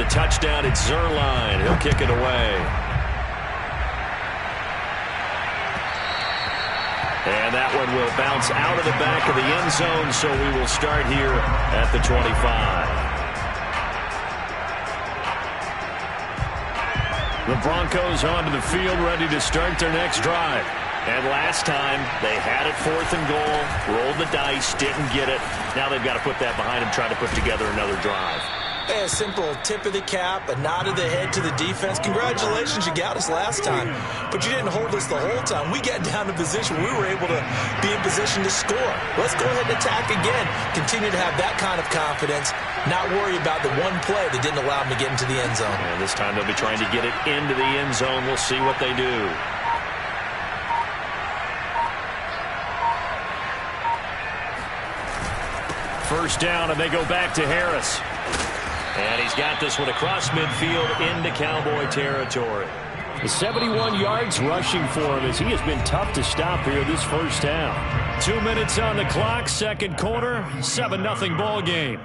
the touchdown, it's Zerline. He'll kick it away. And that one will bounce out of the back of the end zone, so we will start here at the 25. The Broncos onto the field, ready to start their next drive. And last time, they had it 4th and goal, rolled the dice, didn't get it. Now they've got to put that behind them, try to put together another drive. A simple tip of the cap, a nod of the head to the defense. Congratulations, you got us last time. But you didn't hold us the whole time. We got down to position. We were able to be in position to score. Let's go ahead and attack again. Continue to have that kind of confidence. Not worry about the one play that didn't allow them to get into the end zone. And this time they'll be trying to get it into the end zone. We'll see what they do. First down, and they go back to Harris. And he's got this one across midfield into Cowboy territory. 71 yards rushing for him as he has been tough to stop here this first half. 2 minutes on the clock, second quarter, 7-0 ball game.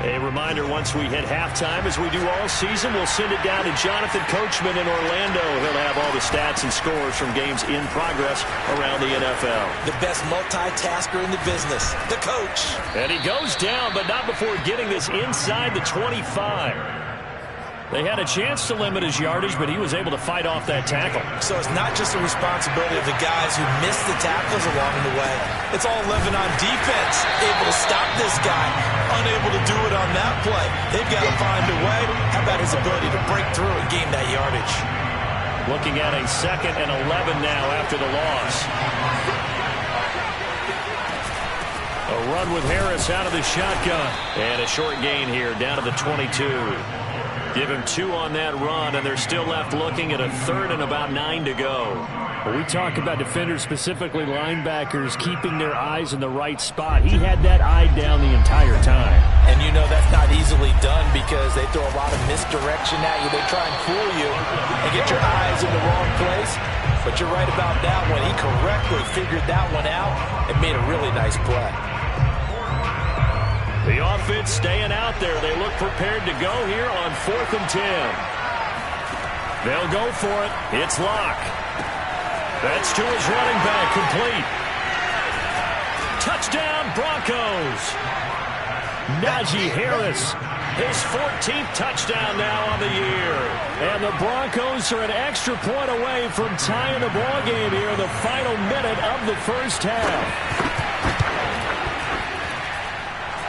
A reminder, once we hit halftime, as we do all season, we'll send it down to Jonathan Coachman in Orlando. He'll have all the stats and scores from games in progress around the NFL. The best multitasker in the business, the coach. And he goes down, but not before getting this inside the 25. They had a chance to limit his yardage, but he was able to fight off that tackle. So it's not just the responsibility of the guys who missed the tackles along the way. It's all living on defense. Able to stop this guy. Unable to do it on that play. They've got to find a way. How about his ability to break through and gain that yardage? Looking at a 2nd and 11 now after the loss. A run with Harris out of the shotgun. And a short gain here down to the 22. Give him 2 on that run, and they're still left looking at a 3rd and about 9 to go. Well, we talk about defenders, specifically linebackers, keeping their eyes in the right spot. He had that eye down the entire time. And you know that's not easily done because they throw a lot of misdirection at you. They try and fool you and get your eyes in the wrong place. But you're right about that one. He correctly figured that one out and made a really nice play. The offense staying out there. They look prepared to go here on 4th and 10. They'll go for it. It's Locke. That's to his running back, complete. Touchdown, Broncos. Najee Harris. His 14th touchdown now on the year. And the Broncos are an extra point away from tying the ball game here in the final minute of the first half.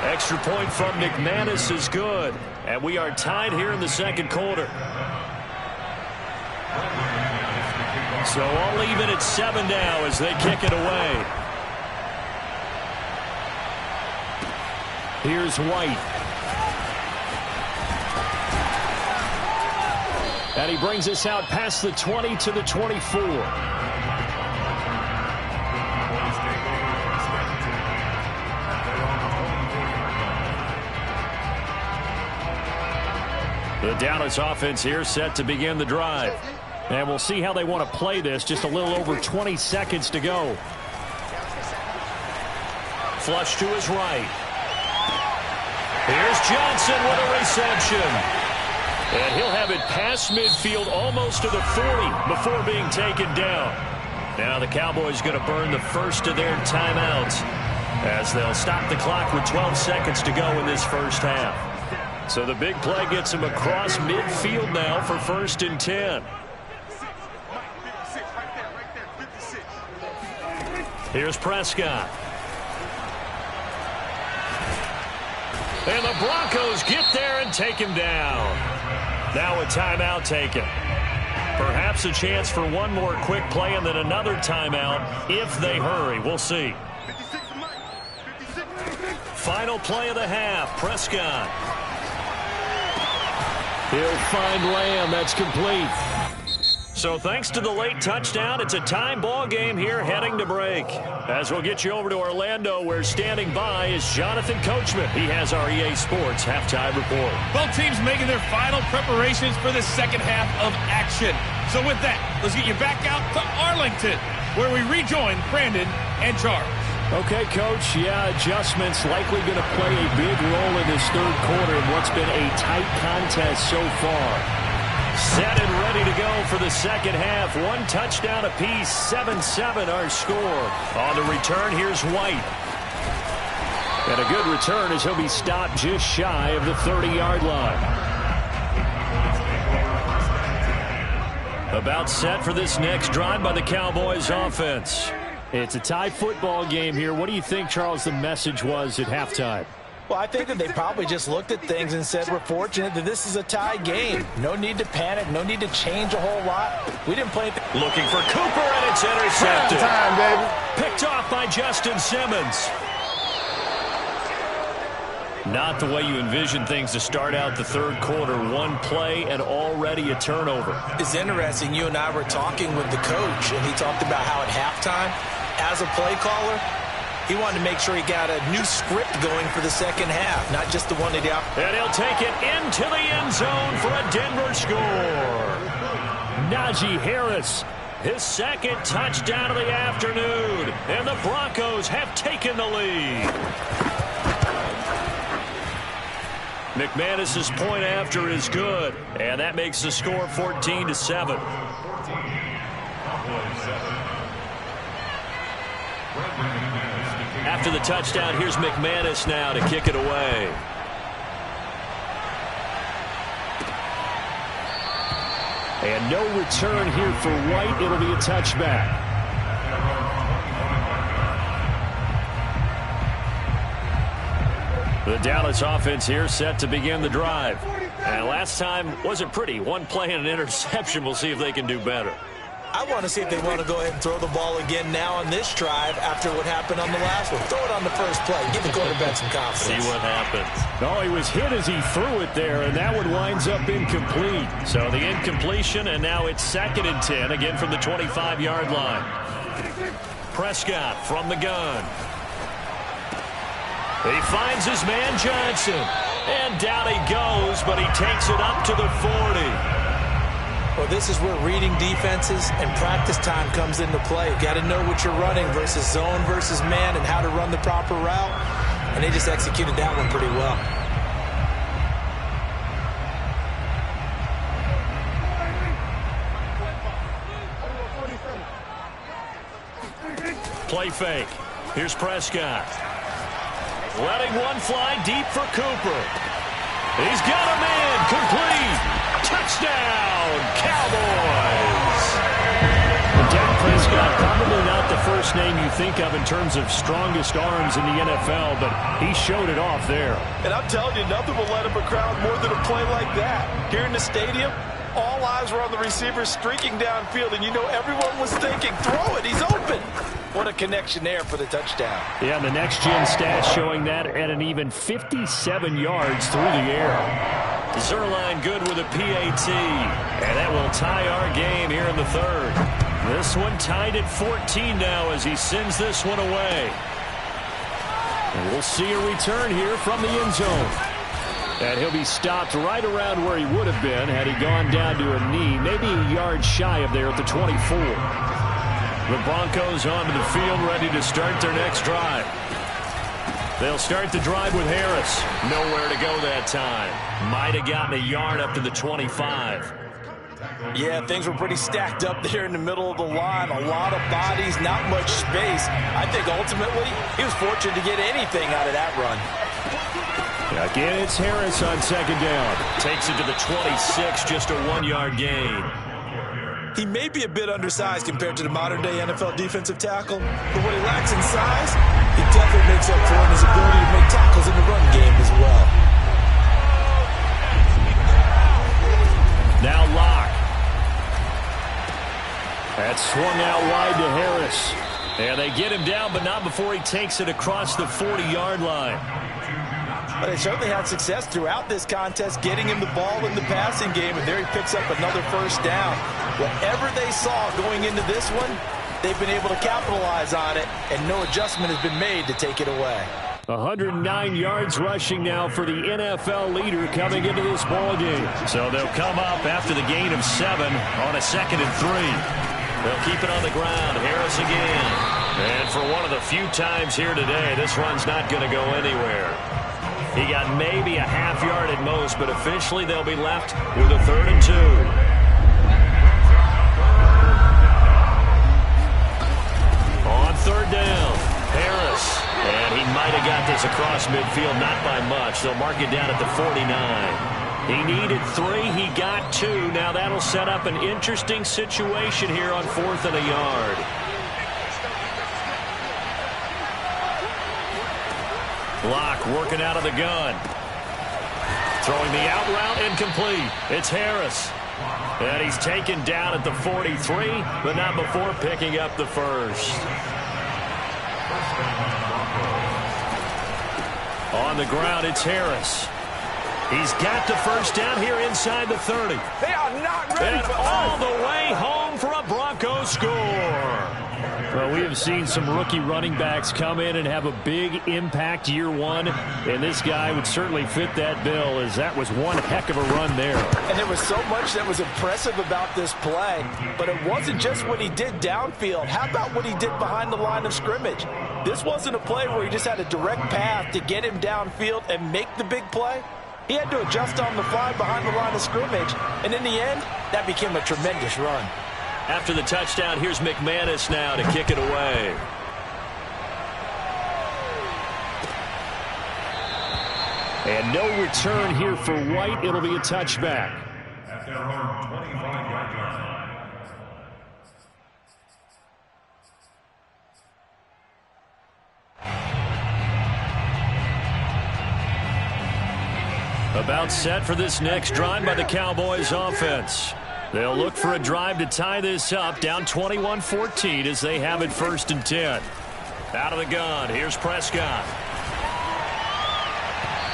Extra point from McManus is good. And we are tied here in the second quarter. So all even at 7 now as they kick it away. Here's White. And he brings us out past the 20 to the 24. The Dallas offense here set to begin the drive. And we'll see how they want to play this. Just a little over 20 seconds to go. Flush to his right. Here's Johnson with a reception. And he'll have it past midfield almost to the 40 before being taken down. Now the Cowboys going to burn the first of their timeouts as they'll stop the clock with 12 seconds to go in this first half. So the big play gets him across midfield now for 1st and 10. Here's Prescott. And the Broncos get there and take him down. Now a timeout taken. Perhaps a chance for one more quick play and then another timeout if they hurry. We'll see. Final play of the half. Prescott. He'll find Lamb. That's complete. So thanks to the late touchdown, it's a time ball game here heading to break. As we'll get you over to Orlando, where standing by is Jonathan Coachman. He has our EA Sports halftime report. Both teams making their final preparations for the second half of action. So with that, let's get you back out to Arlington, where we rejoin Brandon and Charles. Okay, Coach, yeah, adjustments likely going to play a big role in this third quarter in what's been a tight contest so far. Set and ready to go for the second half. One touchdown apiece, 7-7 our score. On the return, here's White. And a good return as he'll be stopped just shy of the 30-yard line. About set for this next drive by the Cowboys offense. It's a tie football game here. What do you think, Charles, the message was at halftime? Well, I think that they probably just looked at things and said, we're fortunate that this is a tie game. No need to panic. No need to change a whole lot. We didn't play. Looking for Cooper, and it's intercepted. Time, baby. Picked off by Justin Simmons. Not the way you envision things to start out the third quarter. One play and already a turnover. It's interesting. You and I were talking with the coach, and he talked about how at halftime, as a play caller, he wanted to make sure he got a new script going for the second half, not just the one that he... And he'll take it into the end zone for a Denver score. Najee Harris, his second touchdown of the afternoon, and the Broncos have taken the lead. McManus's point after is good, and that makes the score 14-7. After the touchdown, here's McManus now to kick it away. And no return here for White. It'll be a touchback. The Dallas offense here set to begin the drive. And last time wasn't pretty. One play and an interception. We'll see if they can do better. I want to see if they want to go ahead and throw the ball again now on this drive after what happened on the last one. Throw it on the first play. Give the quarterback some confidence. See what happens. Oh, he was hit as he threw it there, and that one winds up incomplete. So the incompletion, and now it's 2nd and 10, again from the 25-yard line. Prescott from the gun. He finds his man Johnson. And down he goes, but he takes it up to the 40. Well, this is where reading defenses and practice time comes into play. Got to know what you're running versus zone versus man and how to run the proper route. And they just executed that one pretty well. Play fake. Here's Prescott. Letting one fly deep for Cooper. He's got a man. Complete. Touchdown, Cowboys. Dak Prescott, probably not the first name you think of in terms of strongest arms in the NFL, but he showed it off there. And I'm telling you, nothing will let up a crowd more than a play like that. Here in the stadium, all eyes were on the receiver streaking downfield, and you know everyone was thinking, throw it, he's open. What a connection there for the touchdown. Yeah, the next-gen stats showing that at an even 57 yards through the air. Zerline good with a PAT, and that will tie our game here in the third. This one tied at 14 now as he sends this one away. And we'll see a return here from the end zone. And he'll be stopped right around where he would have been had he gone down to a knee, maybe a yard shy of there at the 24. The Broncos onto the field ready to start their next drive. They'll start the drive with Harris. Nowhere to go that time. Might have gotten a yard up to the 25. Yeah, things were pretty stacked up there in the middle of the line. A lot of bodies, not much space. I think ultimately he was fortunate to get anything out of that run. Again, it's Harris on second down. Takes it to the 26, just a 1-yard gain. He may be a bit undersized compared to the modern-day NFL defensive tackle, but what he lacks in size, he definitely makes up for in his ability to make tackles in the run game as well. Now Locke. That's swung out wide to Harris. And they get him down, but not before he takes it across the 40-yard line. But they certainly had success throughout this contest, getting him the ball in the passing game, and there he picks up another first down. Whatever they saw going into this one, they've been able to capitalize on it, and no adjustment has been made to take it away. 109 yards rushing now for the NFL leader coming into this ball game. So they'll come up after the gain of 7 on a 2nd and 3. They'll keep it on the ground. Harris again. And for one of the few times here today, this run's not going to go anywhere. He got maybe a half yard at most, but officially they'll be left with a 3rd and 2. On 3rd down, Harris. And he might have got this across midfield, not by much. They'll mark it down at the 49. He needed 3. He got 2. Now that'll set up an interesting situation here on 4th and a yard. Locke working out of the gun. Throwing the out route incomplete. It's Harris. And he's taken down at the 43, but not before picking up the first. On the ground, it's Harris. He's got the first down here inside the 30. They are not ready and for all the way home for a Broncos score. Well, we have seen some rookie running backs come in and have a big impact year one, and this guy would certainly fit that bill, as that was one heck of a run there. And there was so much that was impressive about this play, but it wasn't just what he did downfield. How about what he did behind the line of scrimmage? This wasn't a play where he just had a direct path to get him downfield and make the big play. He had to adjust on the fly behind the line of scrimmage, and in the end, that became a tremendous run. After the touchdown, here's McManus now to kick it away. And no return here for White. It'll be a touchback. At their own 25-yard line. About set for this next drive by the Cowboys offense. They'll look for a drive to tie this up, down 21-14 as they have it 1st and 10. Out of the gun, here's Prescott.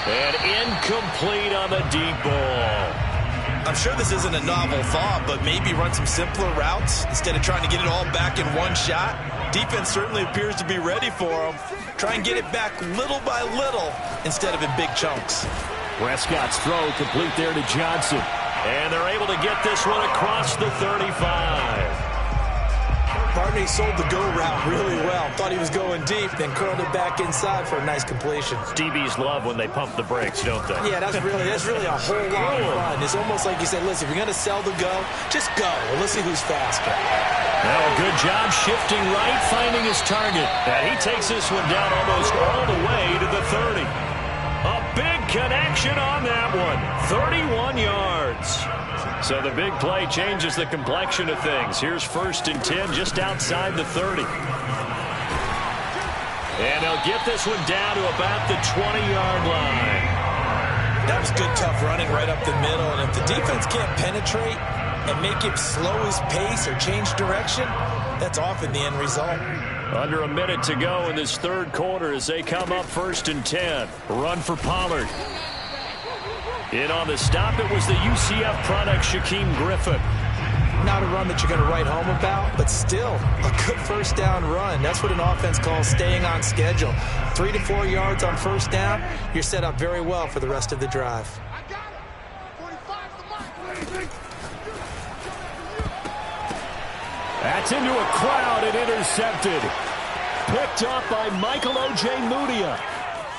And incomplete on the deep ball. I'm sure this isn't a novel thought, but maybe run some simpler routes instead of trying to get it all back in one shot. Defense certainly appears to be ready for him. Try and get it back little by little instead of in big chunks. Prescott's throw complete there to Johnson. And they're able to get this one across the 35. Barney sold the go route really well. Thought he was going deep, then curled it back inside for a nice completion. DBs love when they pump the brakes, don't they? Yeah, that's really a whole lot of fun. It's almost like you said, listen, if you're going to sell the go, just go. Well, let's see who's faster. Now a good job shifting right, finding his target. And he takes this one down almost all the way to the 30. A big connection on that one. 31 yards. So the big play changes the complexion of things. Here's 1st and 10 just outside the 30. And they'll get this one down to about the 20-yard line. That was good, tough running right up the middle. And if the defense can't penetrate and make him slow his pace or change direction, that's often the end result. Under a minute to go in this 3rd quarter as they come up 1st and 10. Run for Pollard. In on the stop, it was the UCF product, Shaquem Griffin. Not a run that you're going to write home about, but still a good 1st down run. That's what an offense calls staying on schedule. 3 to 4 yards on 1st down, you're set up very well for the rest of the drive. That's into a crowd and intercepted. Picked up by Michael O.J. Mudia.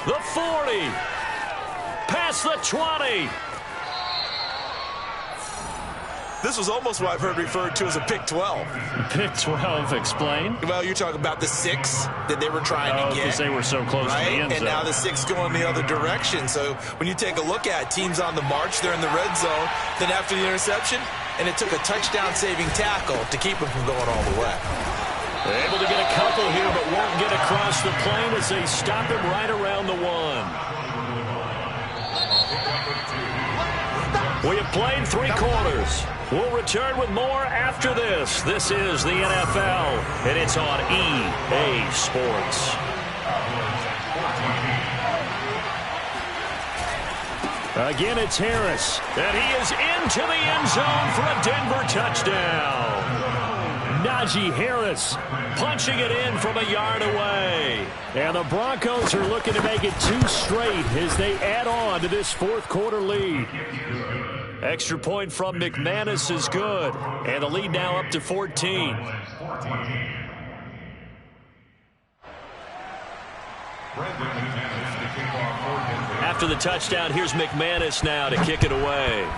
The 40. Past the 20. This was almost what I've heard referred to as a pick 12. Pick 12, explain. Well, you're talking about the 6 that they were trying to get. Because they were so close to the end zone. And now the 6 going the other direction. So when you take a look at teams on the march, they're in the red zone. Then after the interception, and it took a touchdown-saving tackle to keep him from going all the way. They're able to get a couple here, but won't get across the plane as they stop him right around the 1. We have played 3 quarters. We'll return with more after this. This is the NFL, and it's on EA Sports. Again, it's Harris. And he is into the end zone for a Denver touchdown. Najee Harris punching it in from a yard away. And the Broncos are looking to make it 2 straight as they add on to this 4th quarter lead. Extra point from McManus is good. And the lead now up to 14. After the touchdown, here's McManus now to kick it away.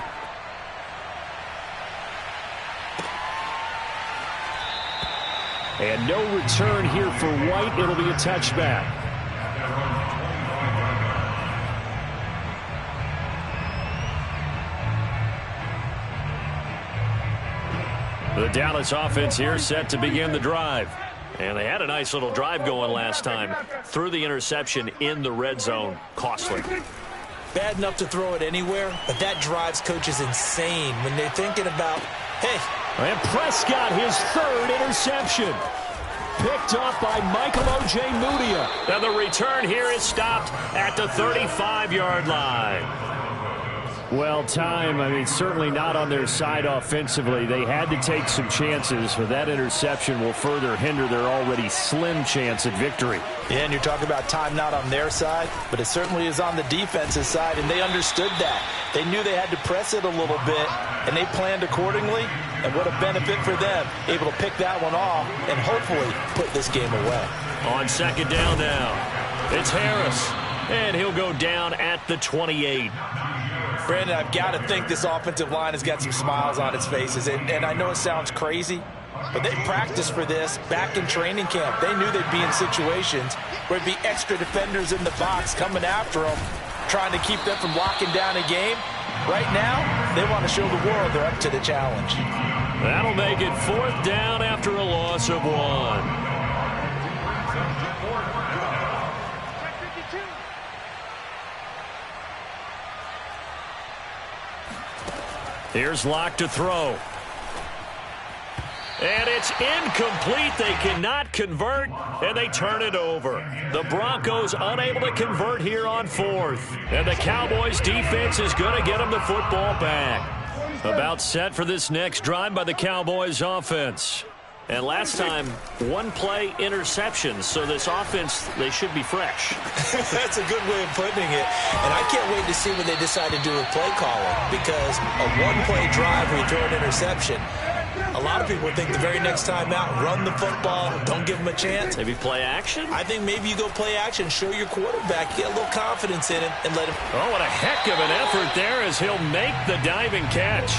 And no return here for White. It'll be a touchback. The Dallas offense here set to begin the drive. And they had a nice little drive going last time. Threw the interception in the red zone. Costly. Bad enough to throw it anywhere, but that drives coaches insane when they're thinking about, hey. And Prescott, his third interception. Picked up by Michael O.J. Mudia. Now the return here is stopped at the 35-yard line. Well, certainly not on their side offensively. They had to take some chances, but that interception will further hinder their already slim chance at victory. Yeah, and you're talking about time not on their side, but it certainly is on the defensive side, and they understood that. They knew they had to press it a little bit, and they planned accordingly, and what a benefit for them, able to pick that one off and hopefully put this game away. On second down now, it's Harris, and he'll go down at the 28. Brandon, I've got to think this offensive line has got some smiles on its faces. And I know it sounds crazy, but they practiced for this back in training camp. They knew they'd be in situations where there'd be extra defenders in the box coming after them, trying to keep them from locking down a game. Right now, they want to show the world they're up to the challenge. That'll make it fourth down after a loss of 1. Here's Locke to throw. And it's incomplete. They cannot convert, and they turn it over. The Broncos unable to convert here on fourth. And the Cowboys defense is going to get them the football back. About set for this next drive by the Cowboys offense. And last time, one-play interceptions, so this offense, they should be fresh. That's a good way of putting it. And I can't wait to see what they decide to do with play calling, because a one-play drive where you throw an interception, a lot of people think the very next time out, run the football, don't give them a chance. Maybe play action? I think maybe you go play action, show your quarterback, get a little confidence in him, and let him. Oh, what a heck of an effort there as he'll make the diving catch.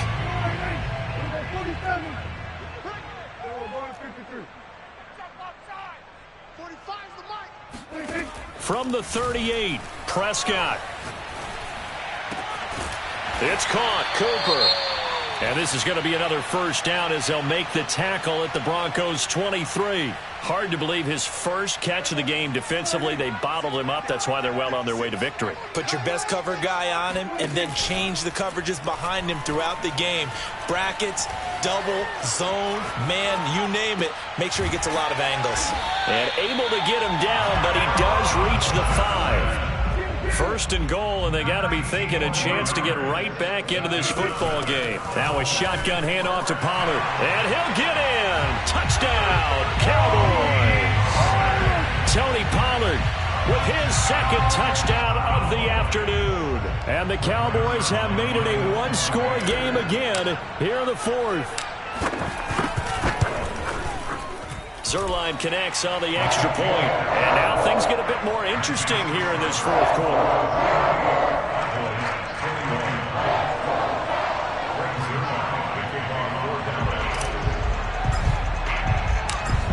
From the 38, Prescott. It's caught, Cooper. And this is going to be another first down as they'll make the tackle at the Broncos' 23. Hard to believe his first catch of the game defensively. They bottled him up. That's why they're well on their way to victory. Put your best cover guy on him and then change the coverages behind him throughout the game. Brackets, double, zone, man, you name it. Make sure he gets a lot of angles. And able to get him down, but he does reach the 5. First and goal, and they got to be thinking a chance to get right back into this football game. Now a shotgun handoff to Pollard, and he'll get in. Touchdown, Cowboys. Tony Pollard with his second touchdown of the afternoon. And the Cowboys have made it a one-score game again here in the fourth. Zerline connects on the extra point. And now things get a bit more interesting here in this fourth quarter.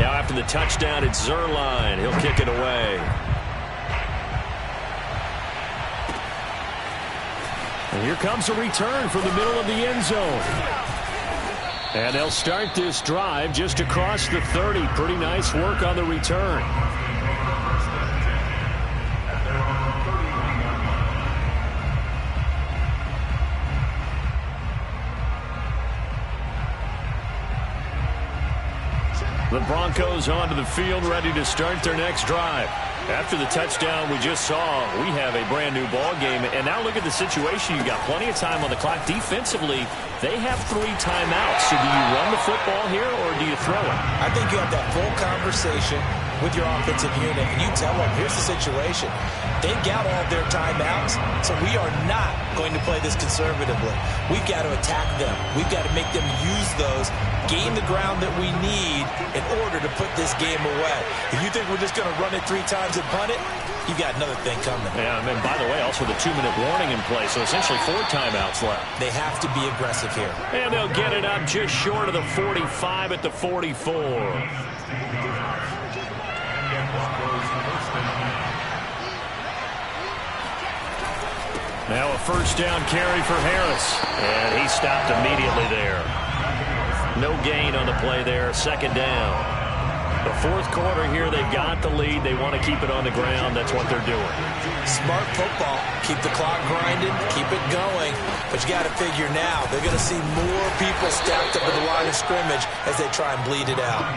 Now after the touchdown, it's Zerline. He'll kick it away. And here comes a return from the middle of the end zone. And they'll start this drive just across the 30. Pretty nice work on the return. The Broncos onto the field, ready to start their next drive. After the touchdown we just saw, we have a brand new ball game. And now look at the situation. You've got plenty of time on the clock. Defensively, they have 3 timeouts. So do you run the football here or do you throw it? I think you have that full conversation. with your offensive unit and you tell them, here's the situation. They've got all of their timeouts, so we are not going to play this conservatively. We've got to attack them. We've got to make them use those, gain the ground that we need in order to put this game away. If you think we're just going to run it 3 times and punt it, you got another thing coming. Yeah, and by the way, also the 2-minute warning in play, so essentially 4 timeouts left. They have to be aggressive here. And they'll get it up just short of the 45 at the 44. Now a first down carry for Harris. And he stopped immediately there. No gain on the play there. Second down. The fourth quarter here, they've got the lead. They want to keep it on the ground. That's what they're doing. Smart football. Keep the clock grinding. Keep it going. But you got to figure now, they're going to see more people stacked up at the line of scrimmage as they try and bleed it out.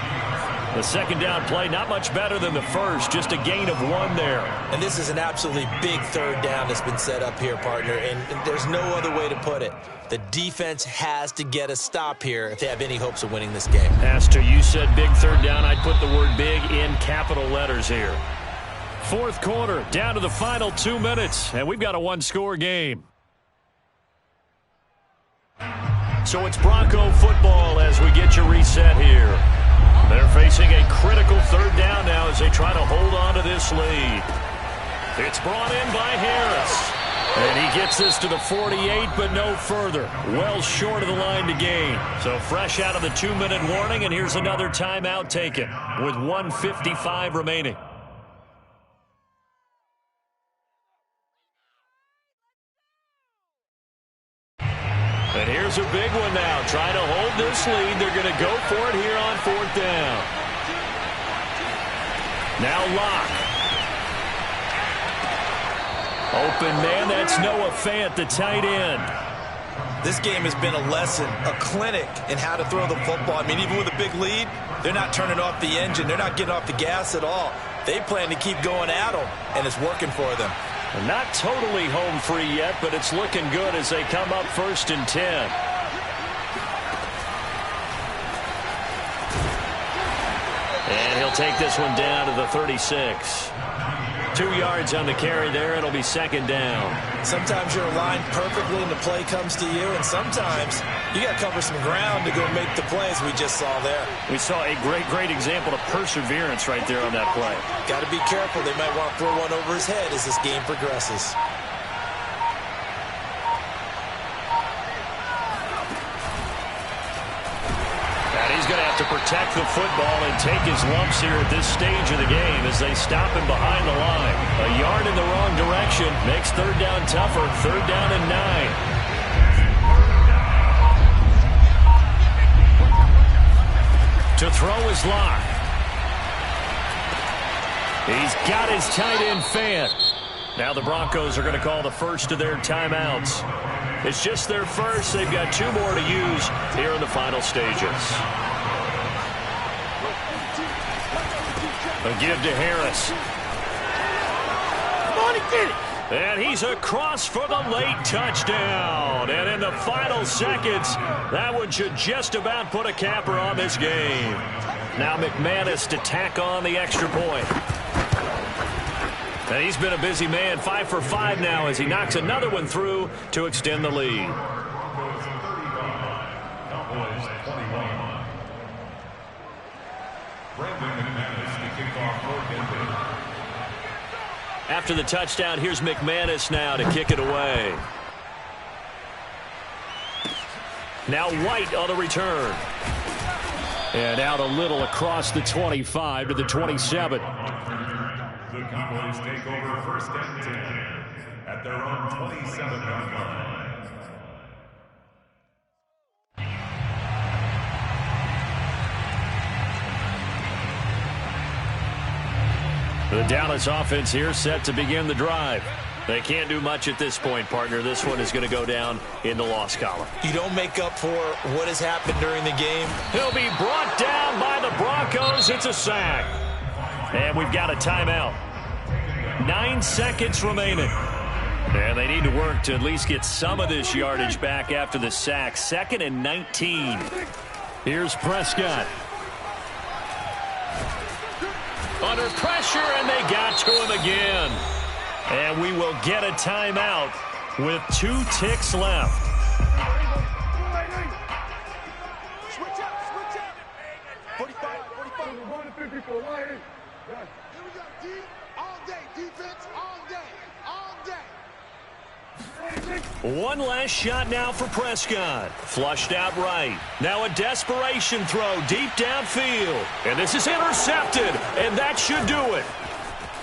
The second down play, not much better than the first. Just a gain of 1 there. And this is an absolutely big third down that's been set up here, partner. And there's no other way to put it. The defense has to get a stop here if they have any hopes of winning this game. Pastor, you said big third down. I'd put the word big in capital letters here. Fourth quarter, down to the final 2 minutes. And we've got a 1-score game. So it's Bronco football as we get you reset here. They're facing a critical third down now as they try to hold on to this lead. It's brought in by Harris. And he gets this to the 48, but no further. Well short of the line to gain. So fresh out of the 2-minute warning, and here's another timeout taken with 1:55 remaining. And here's a big one now. Trying to hold this lead. They're going to go for it here on 4th down. Now Locke. Open man, that's Noah Fant, the tight end. This game has been a lesson, a clinic in how to throw the football. I mean, even with a big lead, they're not turning off the engine. They're not getting off the gas at all. They plan to keep going at them, and it's working for them. Not totally home free yet, but it's looking good as they come up 1st and 10. And he'll take this one down to the 36. 2 yards on the carry there. It'll be 2nd down. Sometimes you're aligned perfectly and the play comes to you, and sometimes you got to cover some ground to go make the plays we just saw there. We saw a great example of perseverance right there on that play. Got to be careful. They might want to throw one over his head as this game progresses. He's going to have to protect the football and take his lumps here at this stage of the game as they stop him behind the line. A yard in the wrong direction makes 3rd down tougher. 3rd down and 9. To throw is Locke. He's got his tight end Fant. Now the Broncos are going to call the first of their timeouts. It's just their first. They've got 2 more to use here in the final stages. A give to Harris. Come on and get it. And he's across for the late touchdown. And in the final seconds, that one should just about put a capper on this game. Now McManus to tack on the extra point. And he's been a busy man, 5 for 5 now as he knocks another one through to extend the lead. After the touchdown, here's McManus now to kick it away. Now White on the return. And out a little across the 25 to the 27. The Cowboys take over 1st and 10 at their own 27-yard line. The Dallas offense here set to begin the drive. They can't do much at this point, partner. This one is going to go down in the loss column. You don't make up for what has happened during the game. He'll be brought down by the Broncos. It's a sack. And we've got a timeout. 9 seconds remaining. And they need to work to at least get some of this yardage back after the sack. 2nd and 19. Here's Prescott. Under pressure, and they got to him again. And we will get a timeout with 2 ticks left. Switch up. 45. Here we go. D all day. Defense all day. One last shot now for Prescott. Flushed out right. Now a desperation throw deep downfield. And this is intercepted, and that should do it.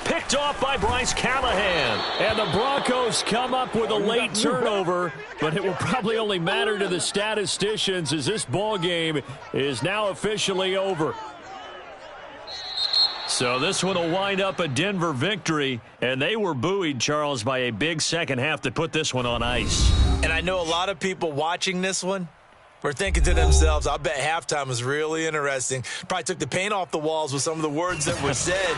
Picked off by Bryce Callahan. And the Broncos come up with a late turnover, but it will probably only matter to the statisticians as this ball game is now officially over. So this one will wind up a Denver victory, and they were buoyed, Charles, by a big second half to put this one on ice. And I know a lot of people watching this one were thinking to themselves, I bet halftime was really interesting. Probably took the paint off the walls with some of the words that were said.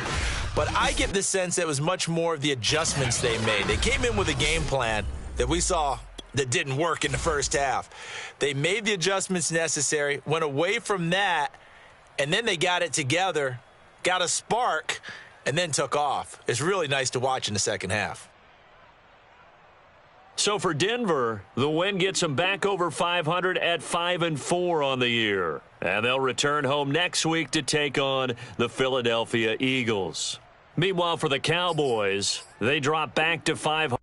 But I get the sense that it was much more of the adjustments they made. They came in with a game plan that we saw that didn't work in the first half. They made the adjustments necessary, went away from that, and then they got it together, got a spark, and then took off. It's really nice to watch in the second half. So for Denver, the win gets them back over 500 at 5-4 on the year. And they'll return home next week to take on the Philadelphia Eagles. Meanwhile, for the Cowboys, they drop back to 500.